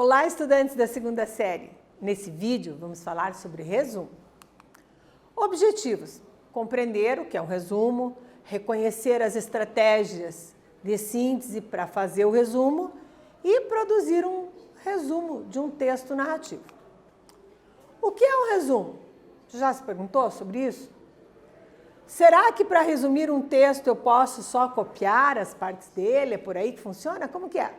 Olá, estudantes da segunda série. Nesse vídeo, vamos falar sobre resumo. Objetivos: compreender o que é um resumo, reconhecer as estratégias de síntese para fazer o resumo e produzir um resumo de um texto narrativo. O que é um resumo? Já se perguntou sobre isso? Será que para resumir um texto eu posso só copiar as partes dele? É por aí que funciona? Como que é?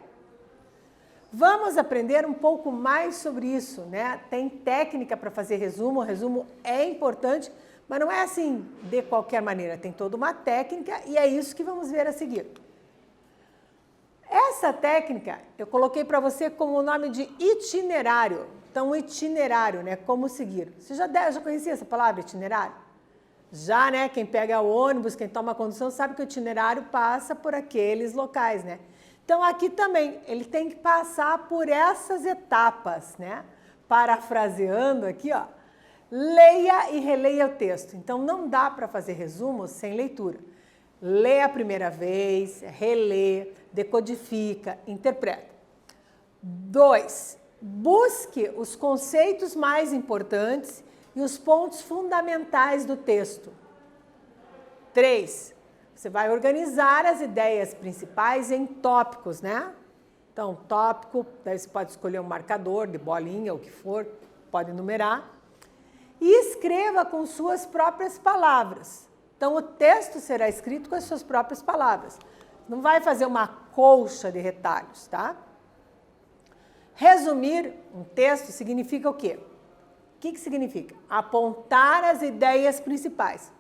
Vamos aprender um pouco mais sobre isso, né? Tem técnica para fazer resumo, o resumo é importante, mas não é assim de qualquer maneira, tem toda uma técnica e é isso que vamos ver a seguir. Essa técnica eu coloquei para você como o nome de itinerário. Então, itinerário, né? Como seguir. Você já conhecia essa palavra, itinerário? Já, né? Quem pega ônibus, quem toma condução, sabe que o itinerário passa por aqueles locais, né? Então, aqui também, ele tem que passar por essas etapas, né? Parafraseando aqui, ó. Leia e releia o texto. Então, não dá para fazer resumo sem leitura. Lê a primeira vez, relê, decodifica, interpreta. 2. Busque os conceitos mais importantes e os pontos fundamentais do texto. 3. Você vai organizar as ideias principais em tópicos, né? Então, tópico, daí você pode escolher um marcador de bolinha, o que for, pode numerar. E escreva com suas próprias palavras. Então, o texto será escrito com as suas próprias palavras. Não vai fazer uma colcha de retalhos, tá? Resumir um texto significa o quê? O que significa? Apontar as ideias principais.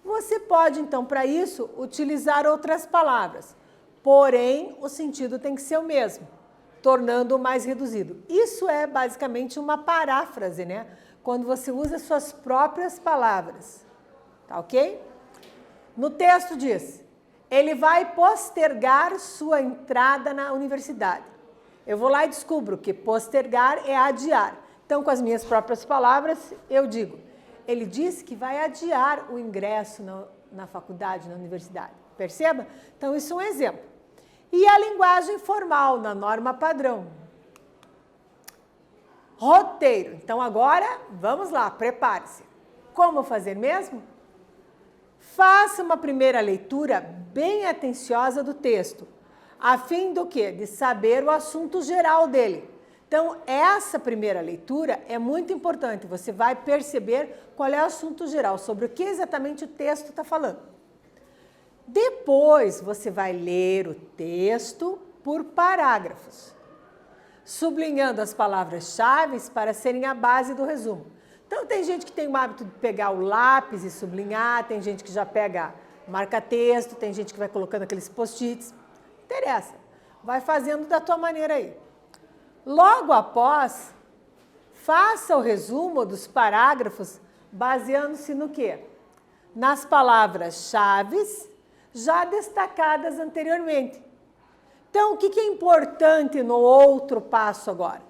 Você pode, então, para isso, utilizar outras palavras, porém, o sentido tem que ser o mesmo, tornando-o mais reduzido. Isso é basicamente uma paráfrase, né? Quando você usa suas próprias palavras, tá ok? No texto diz, ele vai postergar sua entrada na universidade. Eu vou lá e descubro que postergar é adiar. Então, com as minhas próprias palavras, eu digo, ele disse que vai adiar o ingresso na faculdade, na universidade. Perceba? Então, isso é um exemplo. E a linguagem formal, na norma padrão. Roteiro. Então, agora, vamos lá, prepare-se. Como fazer mesmo? Faça uma primeira leitura bem atenciosa do texto, a fim do quê? De saber o assunto geral dele. Então, essa primeira leitura é muito importante. Você vai perceber qual é o assunto geral, sobre o que exatamente o texto está falando. Depois, você vai ler o texto por parágrafos, sublinhando as palavras-chave para serem a base do resumo. Então, tem gente que tem o hábito de pegar o lápis e sublinhar, tem gente que já pega marca-texto, tem gente que vai colocando aqueles post-its. Não interessa, vai fazendo da tua maneira aí. Logo após, faça o resumo dos parágrafos baseando-se no quê? Nas palavras-chave já destacadas anteriormente. Então, o que é importante no outro passo agora?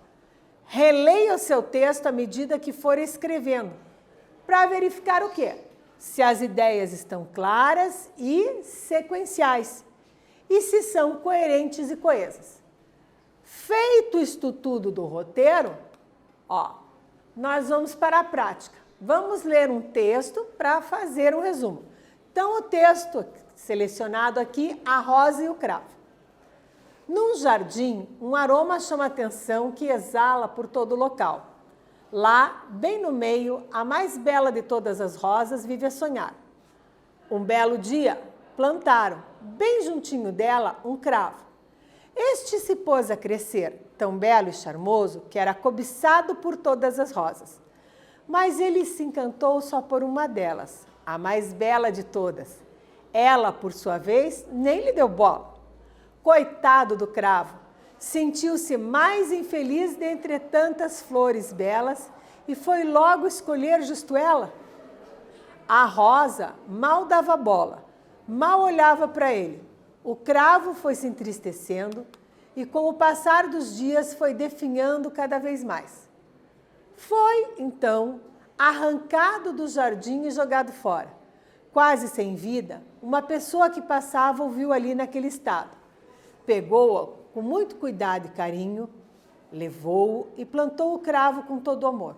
Releia o seu texto à medida que for escrevendo, para verificar o quê? Se as ideias estão claras e sequenciais, e se são coerentes e coesas. Feito isto tudo do roteiro, ó, nós vamos para a prática. Vamos ler um texto para fazer um resumo. Então, o texto selecionado aqui, a rosa e o cravo. Num jardim, um aroma chama a atenção que exala por todo o local. Lá, bem no meio, a mais bela de todas as rosas vive a sonhar. Um belo dia, plantaram, bem juntinho dela, um cravo. Este se pôs a crescer, tão belo e charmoso, que era cobiçado por todas as rosas. Mas ele se encantou só por uma delas, a mais bela de todas. Ela, por sua vez, nem lhe deu bola. Coitado do cravo, sentiu-se mais infeliz dentre tantas flores belas e foi logo escolher justo ela. A rosa mal dava bola, mal olhava para ele. O cravo foi se entristecendo e, com o passar dos dias, foi definhando cada vez mais. Foi, então, arrancado do jardim e jogado fora. Quase sem vida, uma pessoa que passava o viu ali naquele estado. Pegou-o com muito cuidado e carinho, levou-o e plantou o cravo com todo amor.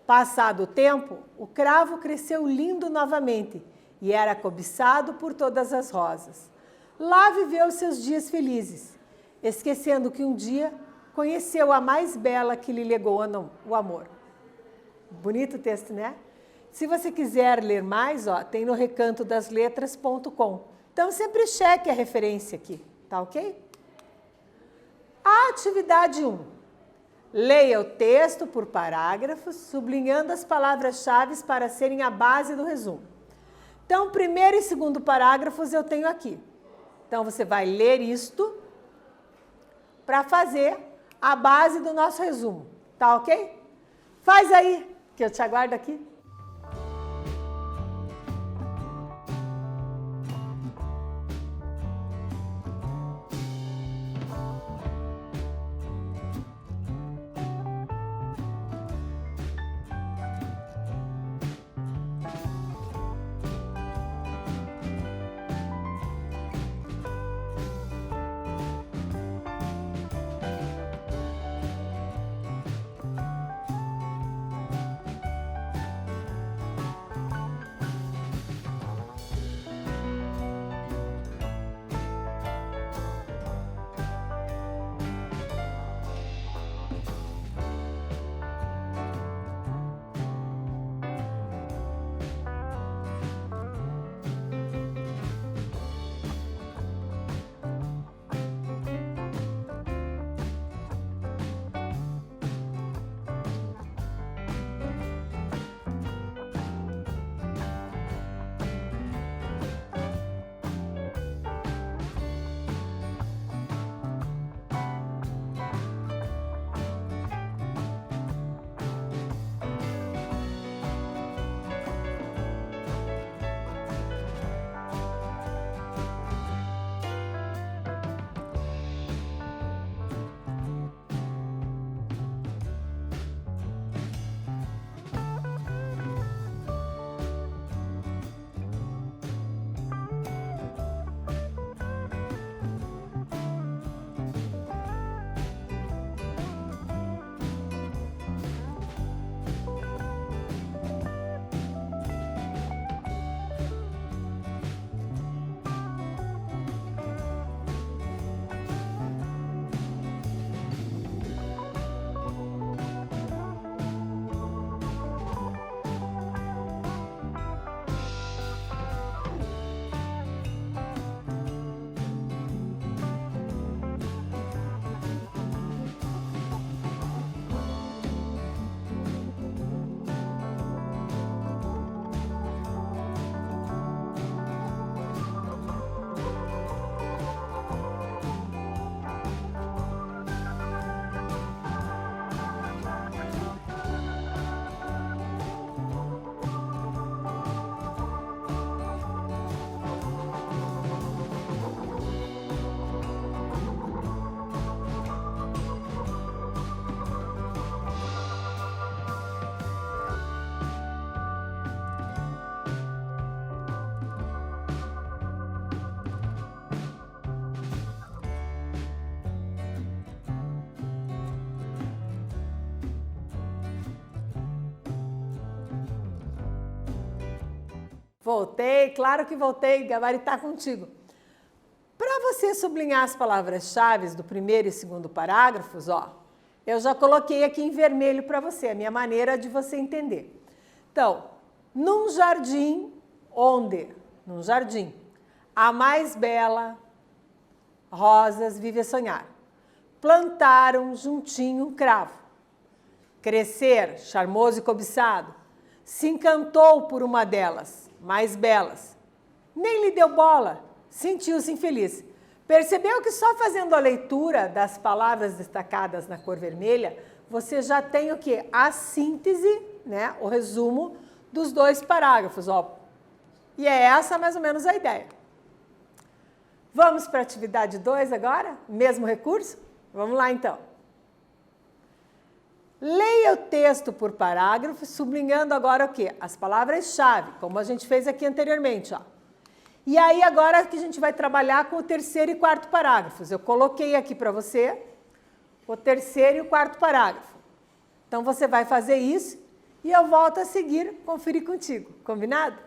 Passado o tempo, o cravo cresceu lindo novamente e era cobiçado por todas as rosas. Lá viveu seus dias felizes, esquecendo que um dia conheceu a mais bela que lhe legou o amor. Bonito texto, né? Se você quiser ler mais, tem no recantodasletras.com. Então, sempre cheque a referência aqui, tá ok? A atividade 1. Leia o texto por parágrafos, sublinhando as palavras-chave para serem a base do resumo. Então, primeiro e segundo parágrafos eu tenho aqui. Então, você vai ler isto para fazer a base do nosso resumo, tá ok? Faz aí, que eu te aguardo aqui. Voltei, claro que voltei, gabaritar contigo. Para você sublinhar as palavras-chave do primeiro e segundo parágrafos, eu já coloquei aqui em vermelho para você, a minha maneira de você entender. Então, num jardim num jardim, a mais bela rosas vive a sonhar. Plantaram juntinho um cravo. Crescer, charmoso e cobiçado, se encantou por uma delas, mais belas. Nem lhe deu bola, sentiu-se infeliz. Percebeu que só fazendo a leitura das palavras destacadas na cor vermelha, você já tem o quê? A síntese, né? O resumo dos dois parágrafos. E é essa mais ou menos a ideia. Vamos para a atividade 2 agora? Mesmo recurso? Vamos lá então. Leia o texto por parágrafo, sublinhando agora o quê? As palavras-chave, como a gente fez aqui anteriormente. E aí agora que a gente vai trabalhar com o terceiro e quarto parágrafos. Eu coloquei aqui para você o terceiro e o quarto parágrafo. Então, você vai fazer isso e eu volto a seguir, conferir contigo. Combinado?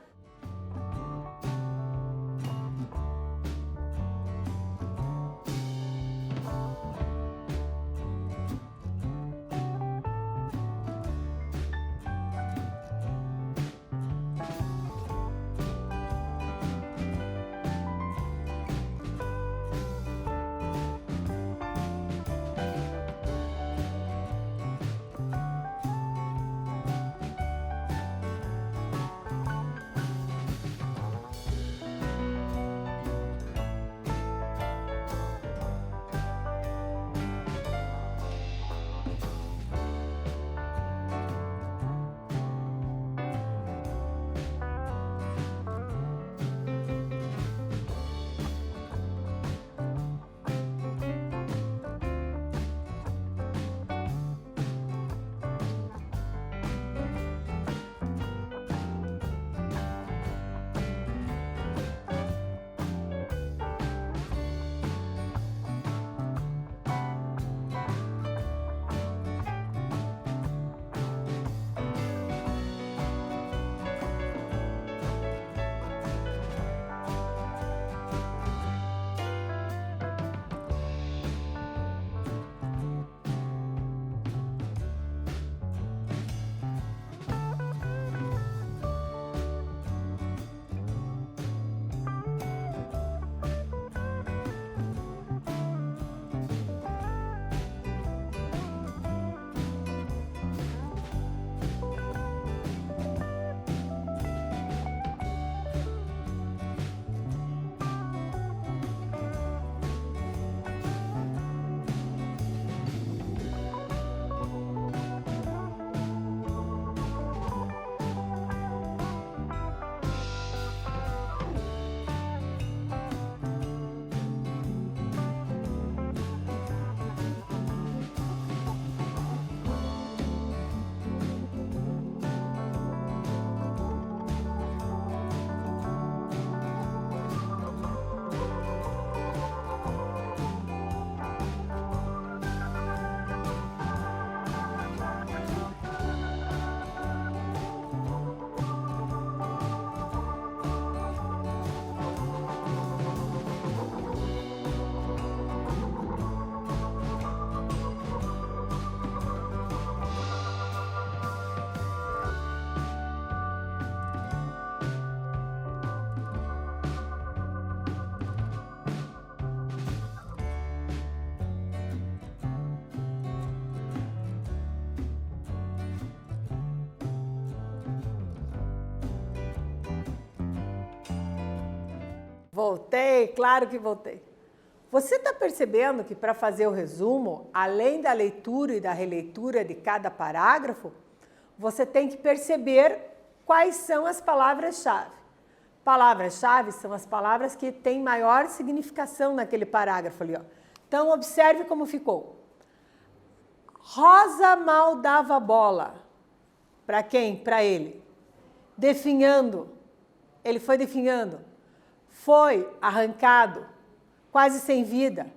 Voltei, claro que voltei. Você está percebendo que para fazer o resumo, além da leitura e da releitura de cada parágrafo, você tem que perceber quais são as palavras-chave. Palavras-chave são as palavras que têm maior significação naquele parágrafo ali, ó. Então, observe como ficou. Rosa mal dava bola. Para quem? Para ele. Definhando. Ele foi definhando. Foi arrancado, quase sem vida.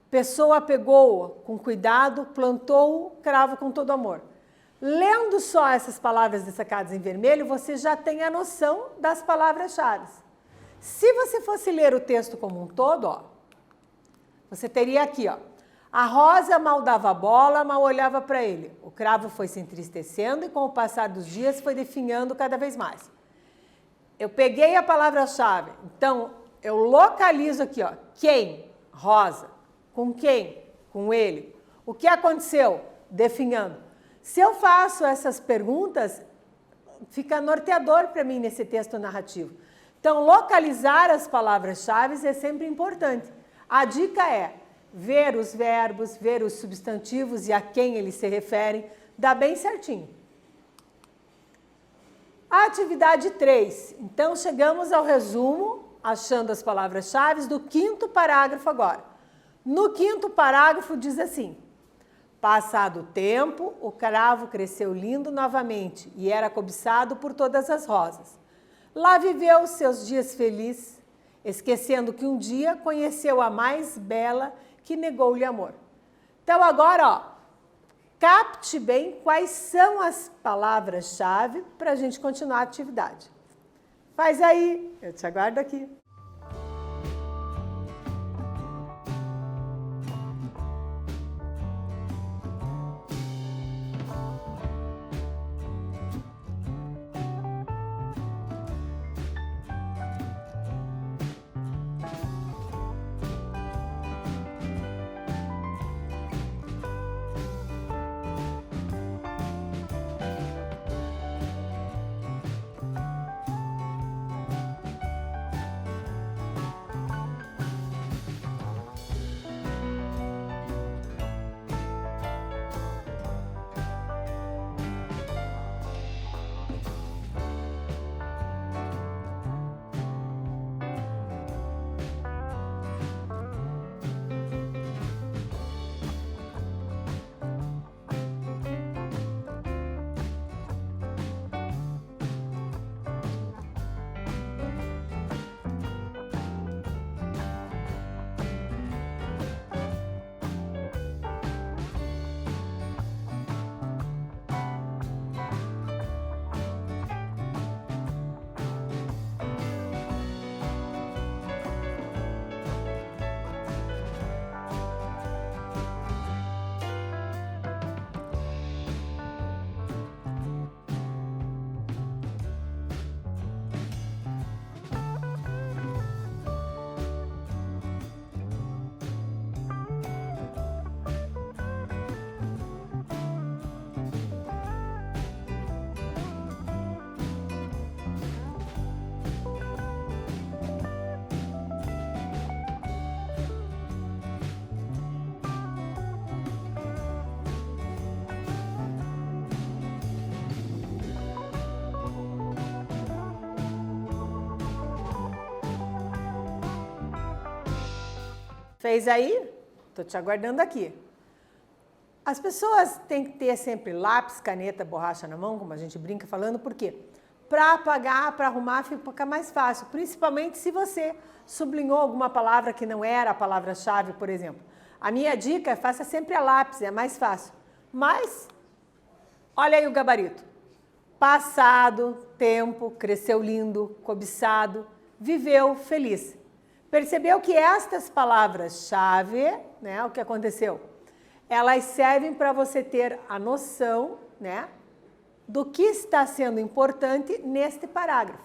Pessoa pegou-o com cuidado, plantou o cravo com todo amor. Lendo só essas palavras destacadas em vermelho, você já tem a noção das palavras-chave. Se você fosse ler o texto como um todo, ó, você teria aqui, ó, a rosa mal dava bola, mal olhava para ele. O cravo foi se entristecendo e com o passar dos dias foi definhando cada vez mais. Eu peguei a palavra-chave, então eu localizo aqui, ó, quem? Rosa. Com quem? Com ele. O que aconteceu? Definhando. Se eu faço essas perguntas, fica norteador para mim nesse texto narrativo. Então, localizar as palavras-chave é sempre importante. A dica é ver os verbos, ver os substantivos e a quem eles se referem, dá bem certinho. A atividade 3. Então, chegamos ao resumo, achando as palavras-chave do 5º parágrafo agora. No 5º parágrafo diz assim: passado o tempo, o cravo cresceu lindo novamente e era cobiçado por todas as rosas. Lá viveu seus dias feliz, esquecendo que um dia conheceu a mais bela que negou-lhe amor. Então, agora, ó, capte bem quais são as palavras-chave para a gente continuar a atividade. Faz aí, eu te aguardo aqui. Fez aí? Estou te aguardando aqui. As pessoas têm que ter sempre lápis, caneta, borracha na mão, como a gente brinca falando, por quê? Para apagar, para arrumar, fica mais fácil. Principalmente se você sublinhou alguma palavra que não era a palavra-chave, por exemplo. A minha dica é faça sempre a lápis, é mais fácil. Mas, olha aí o gabarito. Passado, tempo, cresceu lindo, cobiçado, viveu feliz. Percebeu que estas palavras-chave, né, o que aconteceu? Elas servem para você ter a noção, né, do que está sendo importante neste parágrafo.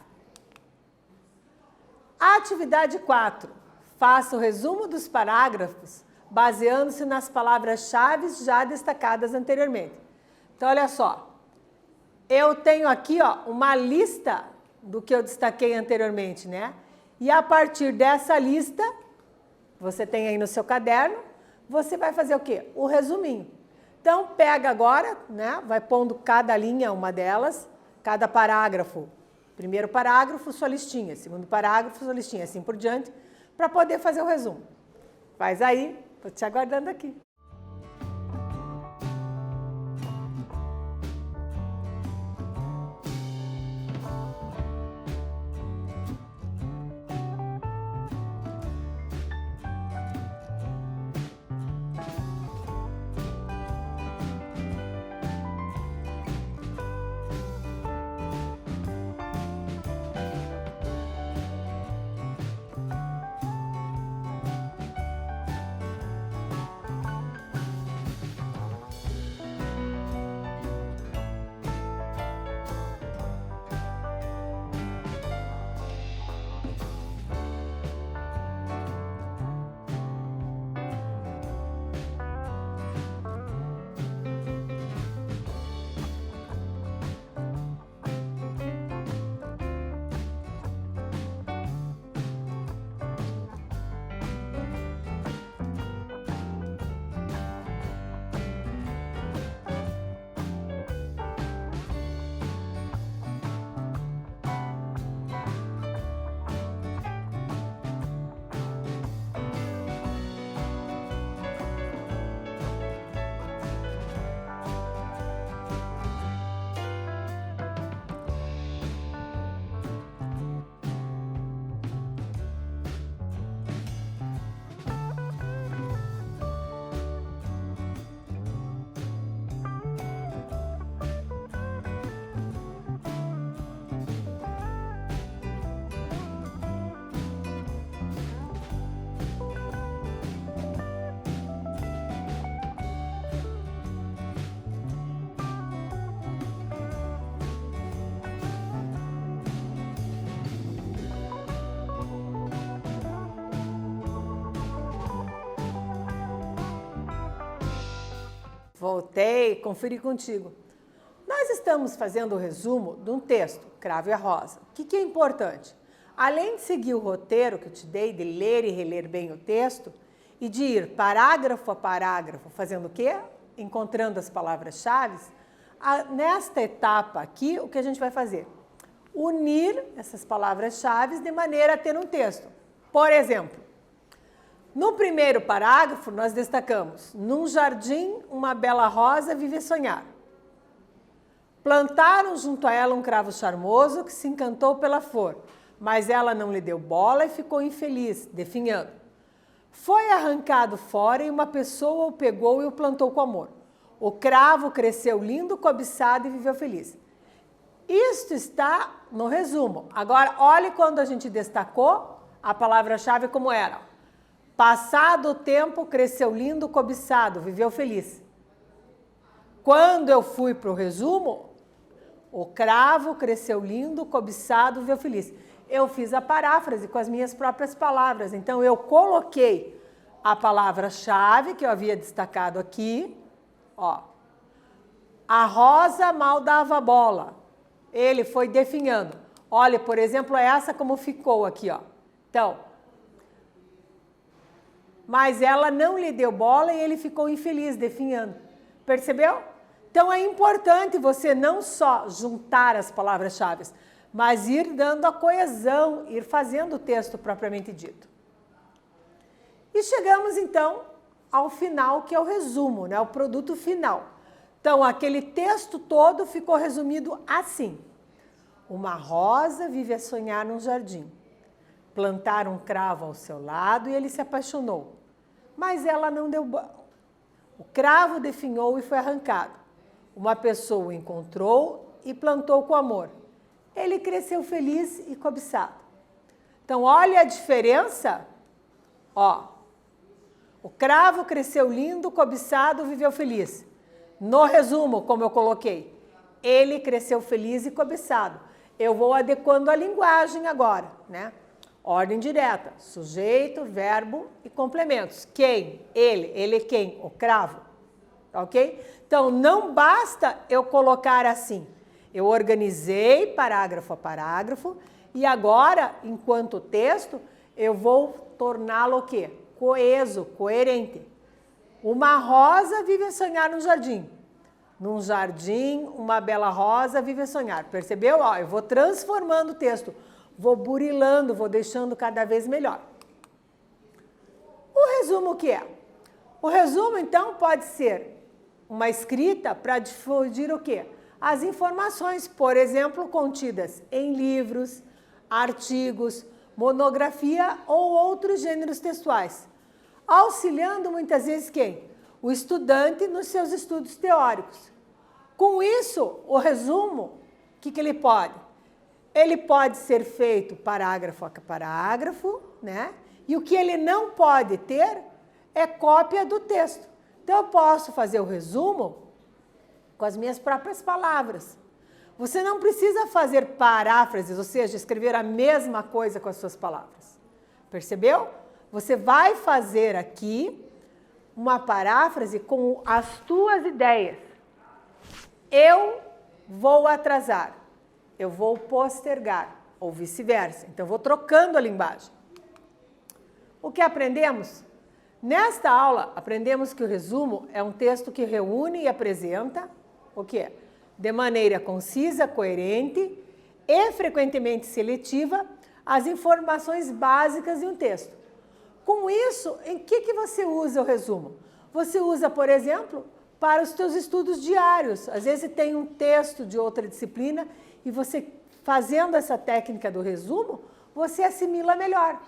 Atividade 4. Faça o resumo dos parágrafos baseando-se nas palavras-chave já destacadas anteriormente. Então, olha só. Eu tenho aqui, ó, uma lista do que eu destaquei anteriormente, né? E a partir dessa lista, você tem aí no seu caderno, você vai fazer o quê? O resuminho. Então, pega agora, né? Vai pondo cada linha, uma delas, cada parágrafo. Primeiro parágrafo, sua listinha. Segundo parágrafo, sua listinha, assim por diante, para poder fazer o resumo. Faz aí, estou te aguardando aqui. Voltei, conferi contigo. Nós estamos fazendo o resumo de um texto, Cravo e a Rosa. O que é importante? Além de seguir o roteiro que eu te dei, de ler e reler bem o texto, e de ir parágrafo a parágrafo, fazendo o quê? Encontrando as palavras-chave, nesta etapa aqui, o que a gente vai fazer? Unir essas palavras-chave de maneira a ter um texto. Por exemplo, no primeiro parágrafo, nós destacamos: num jardim, uma bela rosa vive a sonhar. Plantaram junto a ela um cravo charmoso que se encantou pela flor, mas ela não lhe deu bola e ficou infeliz, definhando. Foi arrancado fora e uma pessoa o pegou e o plantou com amor. O cravo cresceu lindo, cobiçado e viveu feliz. Isto está no resumo. Agora, olhe quando a gente destacou a palavra-chave como era. Passado o tempo, cresceu lindo, cobiçado, viveu feliz. Quando eu fui para o resumo, o cravo cresceu lindo, cobiçado, viveu feliz. Eu fiz a paráfrase com as minhas próprias palavras. Então, eu coloquei a palavra-chave que eu havia destacado aqui. Ó. A rosa mal dava bola. Ele foi definhando. Olha, por exemplo, essa como ficou aqui, ó. Então, mas ela não lhe deu bola e ele ficou infeliz, definhando. Percebeu? Então, é importante você não só juntar as palavras-chave, mas ir dando a coesão, ir fazendo o texto propriamente dito. E chegamos, então, ao final, que é o resumo, né? O produto final. Então, aquele texto todo ficou resumido assim. Uma rosa vive a sonhar num jardim. Plantaram um cravo ao seu lado e ele se apaixonou. Mas ela não deu bola. O cravo definhou e foi arrancado. Uma pessoa o encontrou e plantou com amor. Ele cresceu feliz e cobiçado. Então, olha a diferença. Ó, o cravo cresceu lindo, cobiçado, viveu feliz. No resumo, como eu coloquei, ele cresceu feliz e cobiçado. Eu vou adequando a linguagem agora, né? Ordem direta, sujeito, verbo e complementos. Quem? Ele quem? O cravo. Ok? Então, não basta eu colocar assim. Eu organizei parágrafo a parágrafo e agora, enquanto texto, eu vou torná-lo o quê? Coeso, coerente. Uma rosa vive a sonhar no jardim. Num jardim, uma bela rosa vive a sonhar. Percebeu? Ó, eu vou transformando o texto, vou burilando, vou deixando cada vez melhor. O resumo o que é? O resumo, então, pode ser uma escrita para difundir o quê? As informações, por exemplo, contidas em livros, artigos, monografia ou outros gêneros textuais, auxiliando muitas vezes quem? O estudante nos seus estudos teóricos. Com isso, o resumo, o que ele pode? Ele pode ser feito parágrafo a parágrafo, né? E o que ele não pode ter é cópia do texto. Então, eu posso fazer o resumo com as minhas próprias palavras. Você não precisa fazer paráfrases, ou seja, escrever a mesma coisa com as suas palavras. Percebeu? Você vai fazer aqui uma paráfrase com as tuas ideias. Eu vou atrasar, eu vou postergar, ou vice-versa. Então, eu vou trocando a linguagem. O que aprendemos? Nesta aula, aprendemos que o resumo é um texto que reúne e apresenta o quê? De maneira concisa, coerente e frequentemente seletiva as informações básicas de um texto. Com isso, em que você usa o resumo? Você usa, por exemplo, para os seus estudos diários. Às vezes tem um texto de outra disciplina e você, fazendo essa técnica do resumo, você assimila melhor.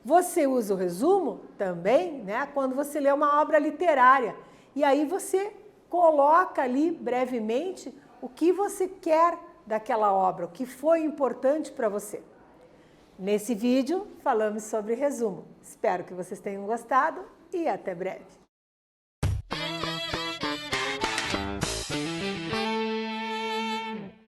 Você usa o resumo também, né, quando você lê uma obra literária. E aí você coloca ali brevemente o que você quer daquela obra, o que foi importante para você. Nesse vídeo, falamos sobre resumo. Espero que vocês tenham gostado e até breve.